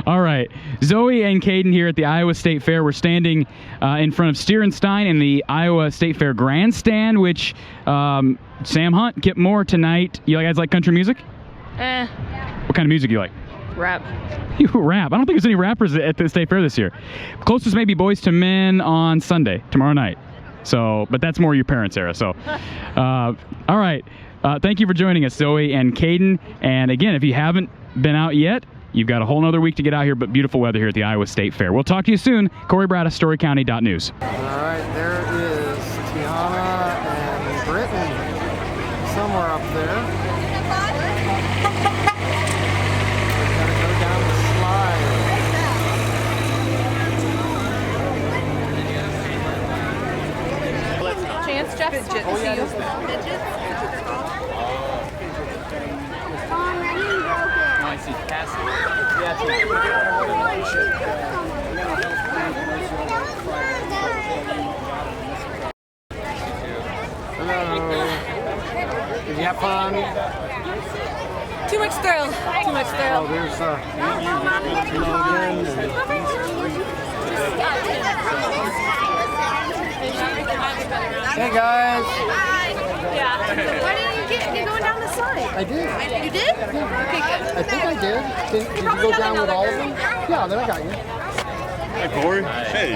All right. Zoe and Caden here at the Iowa State Fair. We're standing in front of Steerenstein in the Iowa State Fair grandstand, which Sam Hunt, Kip Moore tonight. You guys like country music? What kind of music do you like? Rap. You rap. I don't think there's any rappers at the State Fair this year. Closest may be Boys to Men on Sunday, tomorrow night. So, but that's more your parents' era. So, all right. Thank you for joining us, Zoe and Caden. And again, if you haven't been out yet, you've got a whole nother week to get out here, but beautiful weather here at the Iowa State Fair. We'll talk to you soon. Cory, Brada, StoryCounty.News. All right, there is Tiana and Brittany somewhere up there. Gotta go down the slide. Chance, Jeff, it's good to see you. I see Cassie. Hello. Did you have fun? Too much thrill. Too much thrill. Oh, there's Logan. Hey guys. Yeah. Why didn't you get? You're going down the slide. I did. You did? Okay, good. I think I did. Did you go down with all of them? Yeah, then I got you. Hey, Cory. Hey.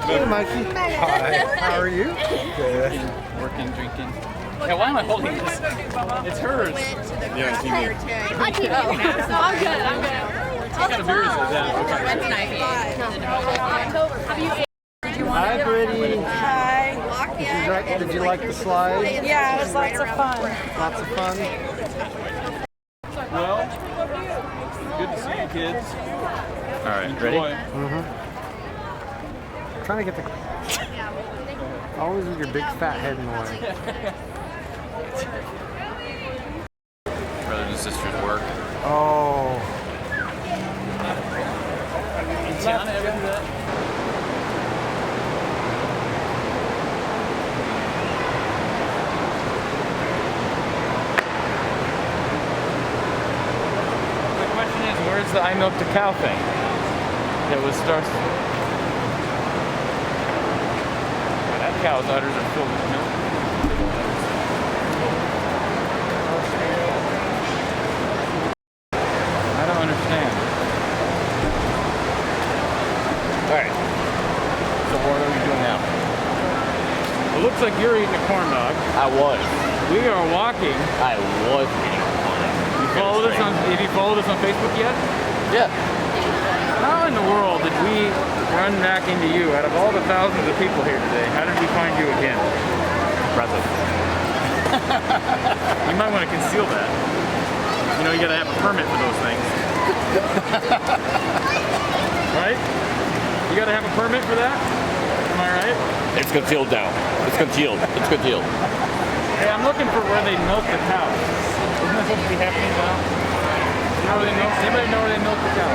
Hey, Mikey. Hi. How are you? Good. Working, drinking. Yeah, why am I holding this? It's hers. Yeah, TV. I'm good. I'm good. What kind of beer is that? Hi, Brittany. Hi. Did you like the slide? Yeah, it was lots of fun. Lots of fun. Well, good to see you kids. All right, ready? Trying to get the. Always with your big fat head in the way. Brothers and sisters work. Oh. Tiana ever do that? My question is, where's the I milked a cow thing? That was starts. That cow's udders are filled with milk. I don't understand. Alright. So what are we doing now? It looks like you're eating a corn dog. I was. We are walking. I was eating corn. Have you followed us on Facebook yet? Yeah. How in the world did we run back into you out of all the thousands of people here today? How did we find you again? Impressive. You might want to conceal that. You know, you gotta have a permit for those things. Right? You gotta have a permit for that? Am I right? It's concealed now. It's concealed. It's concealed. Hey, I'm looking for where they milk the cow. Isn't that supposed to be happening now? You know where they milk? Anybody know where they milk the cow?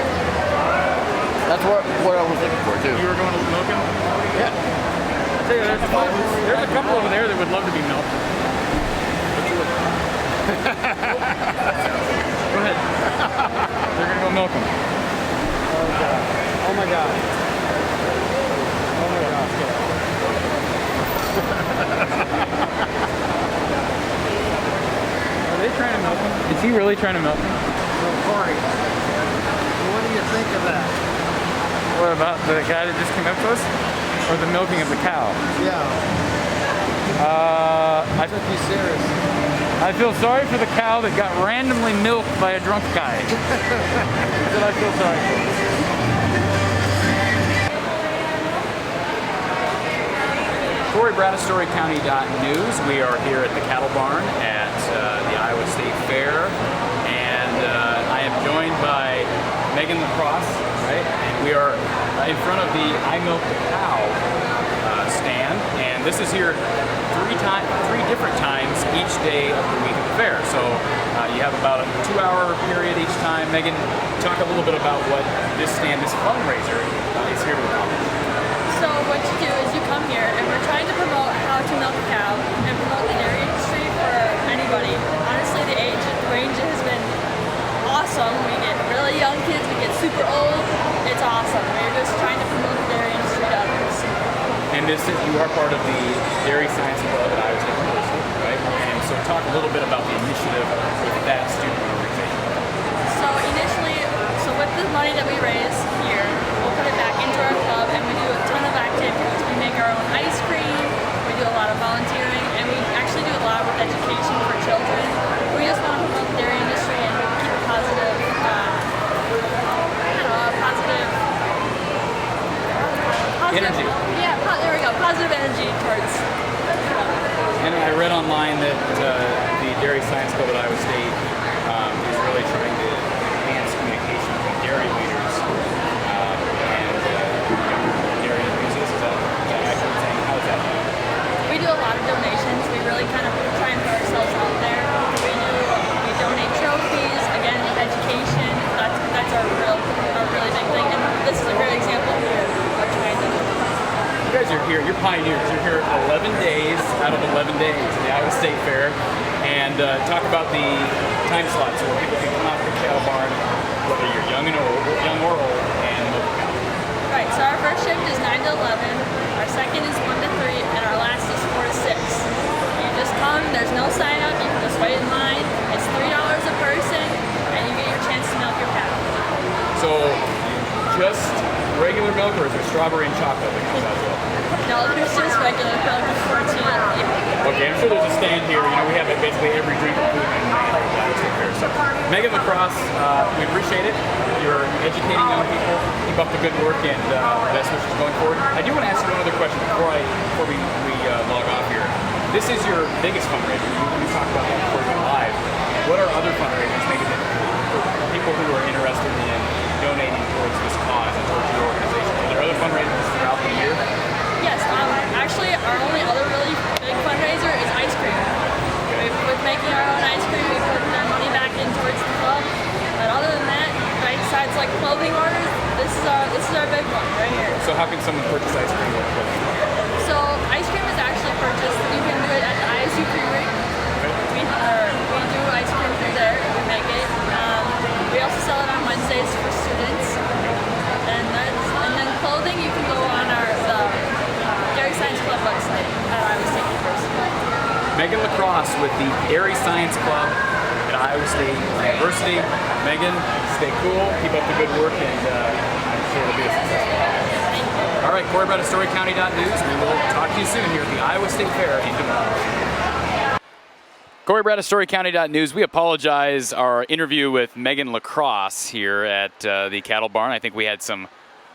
That's what I was looking for too. You were going to milk him? Yeah. I tell you, there's a couple over there that would love to be milked. Go ahead. They're gonna go milk him. Oh my god. Oh my god. Are they trying to milk him? Is he really trying to milk him? So Cory, what do you think of that? What about the guy that just came up to us? Or the milking of the cow? Yeah. I took you serious. I feel sorry for the cow that got randomly milked by a drunk guy. That's what I feel sorry for. Cory, Brada, StoryCounty.News. We are here at the cattle barn at the Iowa State Fair, and I am joined by Megan Lacrosse, right? And we are in front of the I Milk the Cow stand, and this is here three different times each day of the week of the fair. So you have about a 2-hour period each time. Megan, talk a little bit about what this stand, this fundraiser, is here to accomplish. So what you do is you come here and we're trying to promote how to milk a cow and promote the dairy industry for anybody. Honestly, the age range has been awesome. We get really young kids, we get super old. It's awesome. We're just trying to promote the dairy industry to others. And you are part of the Dairy Science Club at Iowa State University, right? And so talk a little bit about the initiative with that student organization. So initially, with the money that we raise here, we'll put it back into our club and we do a ton of activities. We make our own ice cream, we do a lot of volunteering, and we actually do a lot with education for children. We just want to promote the dairy industry and keep a positive, energy. Yeah, there we go. Positive energy towards. And I read online that the Dairy Science Club at Iowa State is really trying to enhance communication between dairy leaders and dairy enthusiasts. Is that accurate saying? How is that? We do a lot of donations. We really kind of try and put ourselves out there. We donate trophies. Again, education. That's our really big thing. And this is a great example here of trying to. You guys are here, you're pioneers. You're here 11 days out of 11 days at the Iowa State Fair. And talk about the time slots where people can come out to the cattle barn, whether you're young or old, and milk a cow. Right. So our first shift is 9 to 11, our second is 1 to 3, and our last is 4 to 6. You just come, there's no sign up, you can just wait in line. It's $3 a person, and you get your chance to milk your cow. So just regular milk, or is there strawberry and chocolate that comes out as well? No, there's just regular milk with 14. Okay, I'm sure there's a stand here. You know, we have basically every drink included in the Iowa State Fair. So, Megan Lacrosse, we appreciate it. You're educating young people. Keep up the good work, and best wishes going forward. I do want to ask you one other question before we log off here. This is your biggest fundraiser. We talked about that before we went live. What are other fundraisers, maybe that for people who are interested in donating towards this cause and towards your organization? Are there other fundraisers throughout the year? Yes, actually our only other really big fundraiser is ice cream. With making our own ice cream, we put our money back in towards the club. But other than that, right, besides like clothing orders, this is our big one right here. So how can someone purchase ice cream? So ice cream is actually purchased. You can do it at the ISU Creamery. We do ice cream through there. We make it. We also sell it on Wednesdays for students. And then clothing, you can go on the Dairy Science Club website at Iowa State University. Megan Lacrosse with the Dairy Science Club at Iowa State University. Megan, stay cool, keep up the good work, and I'm sure it'll be a success. All right, Cory Brada, StoryCounty.News. We will talk to you soon here at the Iowa State Fair in Des Moines. Cory Brada, StoryCounty.News. We apologize our interview with Megan Lacrosse here at the cattle barn. I think we had some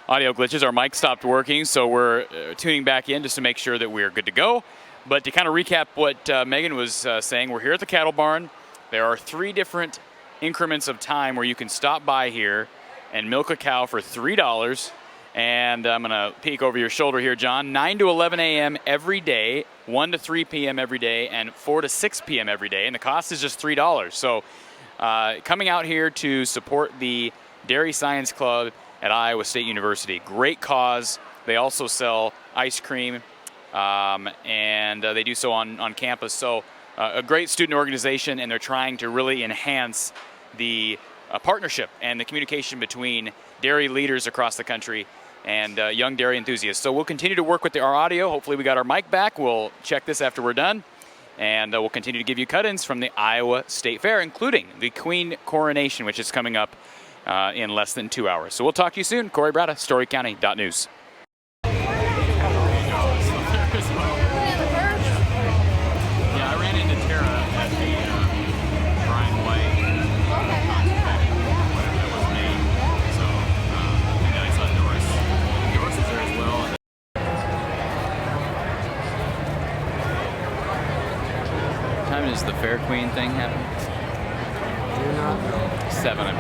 audio glitches. Our mic stopped working, so we're tuning back in just to make sure that we're good to go. But to kind of recap what Megan was saying, we're here at the cattle barn. There are 3 different increments of time where you can stop by here and milk a cow for $3. And I'm going to peek over your shoulder here, John. 9 to 11 a.m. every day, 1 to 3 p.m. every day, and 4 to 6 p.m. every day. And the cost is just $3. So coming out here to support the Dairy Science Club at Iowa State University. Great cause. They also sell ice cream, and they do so on campus. So a great student organization, and they're trying to really enhance the partnership and the communication between dairy leaders across the country and young dairy enthusiasts. So we'll continue to work with our audio. Hopefully we got our mic back. We'll check this after we're done. And we'll continue to give you cut-ins from the Iowa State Fair, including the Queen Coronation, which is coming up in less than 2 hours. So we'll talk to you soon. Cory Brada, StoryCounty.News. Does the Fair Queen thing happen? 7, I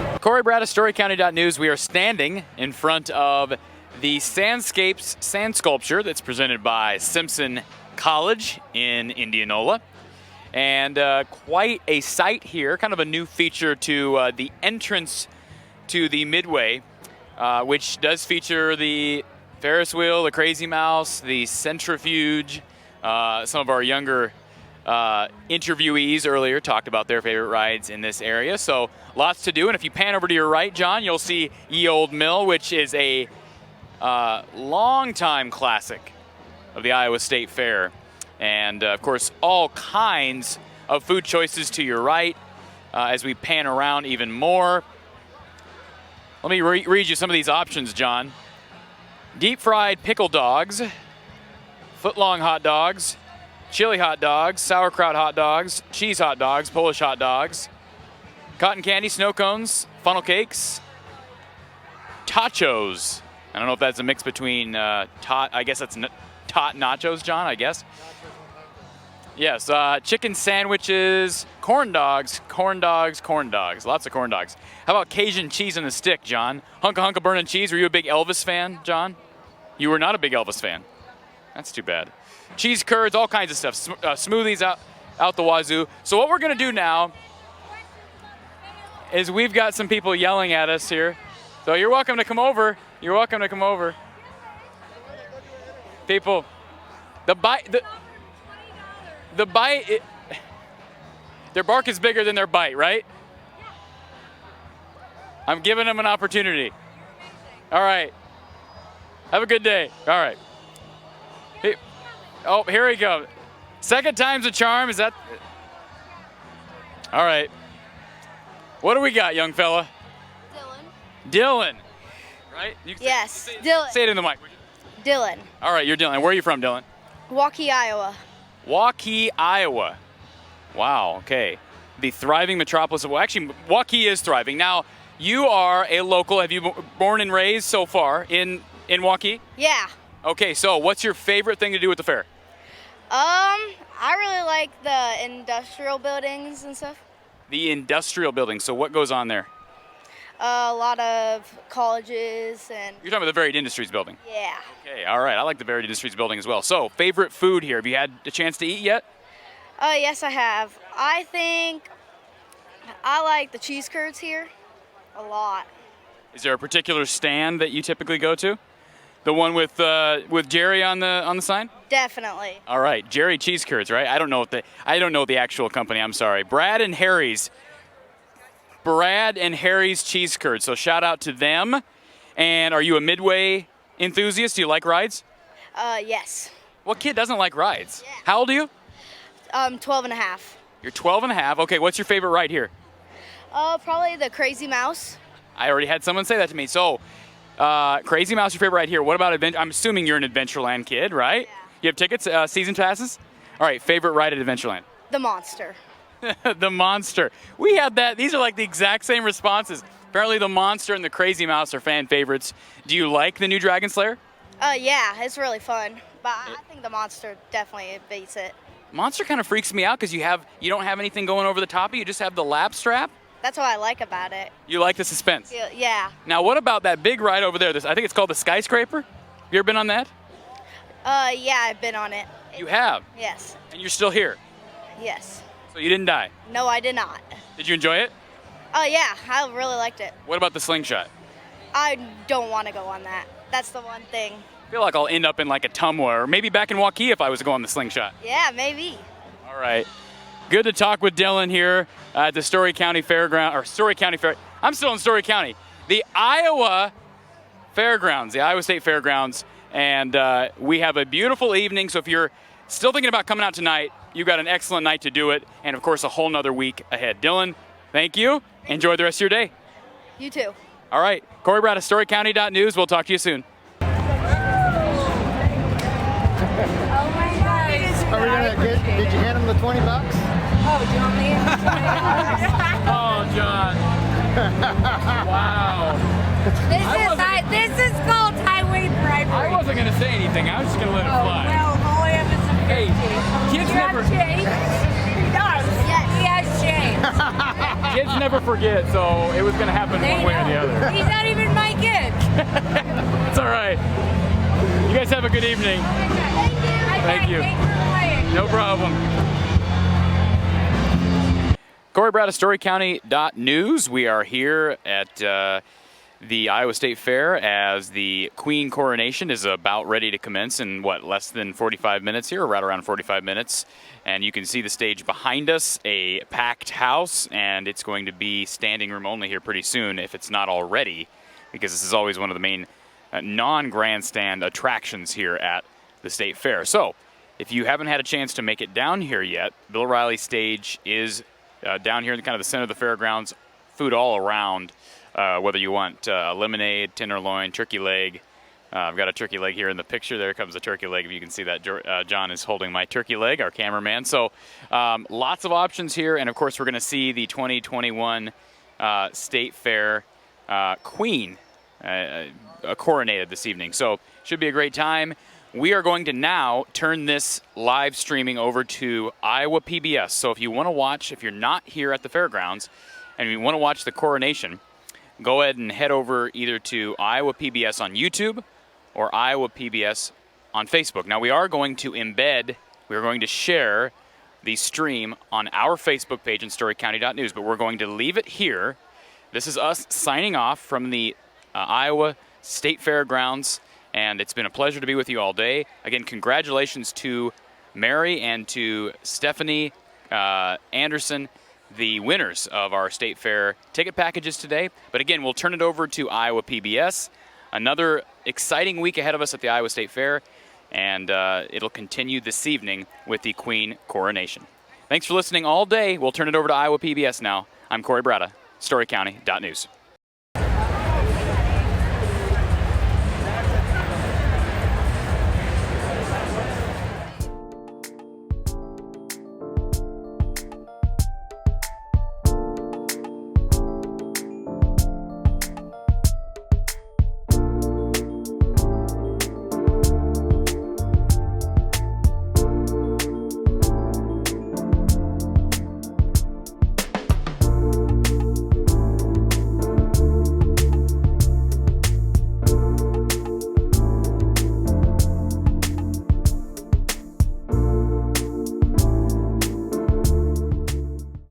believe. Cory Brada, StoryCounty.News. We are standing in front of the Sandscapes sand sculpture that's presented by Simpson College in Indianola. And quite a sight here, kind of a new feature to the entrance to the Midway, which does feature the Ferris wheel, the Crazy Mouse, the Centrifuge. Some of our younger interviewees earlier talked about their favorite rides in this area. So lots to do. And if you pan over to your right, John, you'll see Ye Old Mill, which is a long-time classic of the Iowa State Fair. And, of course, all kinds of food choices to your right as we pan around even more. Let me read you some of these options, John. Deep fried pickle dogs, foot-long hot dogs, chili hot dogs, sauerkraut hot dogs, cheese hot dogs, Polish hot dogs, cotton candy, snow cones, funnel cakes, tachos. I don't know if that's a mix between I guess that's tot nachos, John, I guess. Yes, chicken sandwiches, corn dogs, corn dogs, corn dogs. Lots of corn dogs. How about Cajun cheese on the stick, John? Hunka burnin' cheese. Were you a big Elvis fan, John? You were not a big Elvis fan. That's too bad. Cheese curds, all kinds of stuff. Smoothies out the wazoo. So what we're going to do now is we've got some people yelling at us here. So you're welcome to come over. You're welcome to come over. People, the bite, their bark is bigger than their bite, right? I'm giving him an opportunity. All right. Have a good day. All right. Oh, here we go. Second time's a charm. Is that? All right. What do we got, young fella? Dylan. Right? You can Yes, Dylan. Say it in the mic. Dylan. All right, you're Dylan. Where are you from, Dylan? Waukee, Iowa. Waukee, Iowa. Wow, okay. The thriving metropolis of, well, actually, Waukee is thriving. Now, you are a local. Have you born and raised so far in Waukee? Yeah. Okay, so what's your favorite thing to do at the fair? I really like the industrial buildings and stuff. The industrial building. So what goes on there? A lot of colleges and. You're talking about the Varied Industries building? Yeah. Okay, all right. I like the Varied Industries building as well. So, favorite food here. Have you had a chance to eat yet? Yes, I have. I think I like the cheese curds here a lot. Is there a particular stand that you typically go to? The one with Jerry on the sign? Definitely. All right, Jerry Cheese Curds, right? I don't know the actual company. I'm sorry. Brad and Harry's Cheese Curds. So shout out to them. And are you a Midway enthusiast? Do you like rides? Yes. What kid doesn't like rides? Yeah. How old are you? 12 and a half. You're 12 and a half. Okay, what's your favorite ride here? Probably the Crazy Mouse. I already had someone say that to me. So, Crazy Mouse, your favorite ride here. What about Adventure? I'm assuming you're an Adventureland kid, right? Yeah. You have tickets, season passes? All right, favorite ride at Adventureland? The Monster. The Monster. We had that. These are like the exact same responses. Apparently the Monster and the Crazy Mouse are fan favorites. Do you like the new Dragon Slayer? Yeah, it's really fun. But I think the Monster definitely beats it. Monster kind of freaks me out because you don't have anything going over the top of you. You just have the lap strap. That's what I like about it. You like the suspense? Yeah. Now, what about that big ride over there? I think it's called the Skyscraper. Have you ever been on that? Yeah, I've been on it. You have? Yes. And you're still here? Yes. So you didn't die? No, I did not. Did you enjoy it? Yeah, I really liked it. What about the slingshot? I don't want to go on that. That's the one thing. I feel like I'll end up in like a Tumwa or maybe back in Waukee if I was to go on the slingshot. Yeah, maybe. All right. Good to talk with Dylan here at the Story County Fairground, or Story County Fair. I'm still in Story County. The Iowa Fairgrounds, the Iowa State Fairgrounds. And we have a beautiful evening. So if you're still thinking about coming out tonight, you've got an excellent night to do it. And of course, a whole nother week ahead. Dylan, thank you. Enjoy the rest of your day. You too. All right. Cory Brada, StoryCounty.News. We'll talk to you soon. Oh my gosh. Are we gonna did you hand him the $20? Oh, do you want me? Oh, John. Wow. This is called highway bribery. I wasn't going to say anything. I was just going to let it fly. Well, all I have is some Hey, kids you never... have change? He does. Yes. He has change. Kids never forget, so it was going to happen one way or the other. He's not even my kid. It's all right. You guys have a good evening. Thank you. No problem. Cory Brada, StoryCounty.News. We are here at the Iowa State Fair as the Queen coronation is about ready to commence in, less than 45 minutes here, or right around 45 minutes. And you can see the stage behind us, a packed house, and it's going to be standing room only here pretty soon, if it's not already, because this is always one of the main non-grandstand attractions here at the State Fair. So, if you haven't had a chance to make it down here yet, Bill O'Reilly's stage is down here in kind of the center of the fairgrounds, food all around, whether you want lemonade, tenderloin, turkey leg. I've got a turkey leg here in the picture. There comes the turkey leg. If you can see that, John is holding my turkey leg, our cameraman. So lots of options here. And, of course, we're going to see the 2021 State Fair Queen coronated this evening. So should be a great time. We are going to now turn this live streaming over to Iowa PBS. So if you want to watch, if you're not here at the fairgrounds and you want to watch the coronation, go ahead and head over either to Iowa PBS on YouTube or Iowa PBS on Facebook. Now we are going to share the stream on our Facebook page in StoryCounty.News, but we're going to leave it here. This is us signing off from the Iowa State Fairgrounds. And it's been a pleasure to be with you all day. Again, congratulations to Mary and to Stephanie Anderson the winners of our State Fair ticket packages today. But again, we'll turn it over to Iowa PBS. Another exciting week ahead of us at the Iowa State Fair, and it'll continue this evening with the Queen coronation. Thanks for listening all day. We'll turn it over to Iowa PBS now. I'm Cory Brada, StoryCounty.News.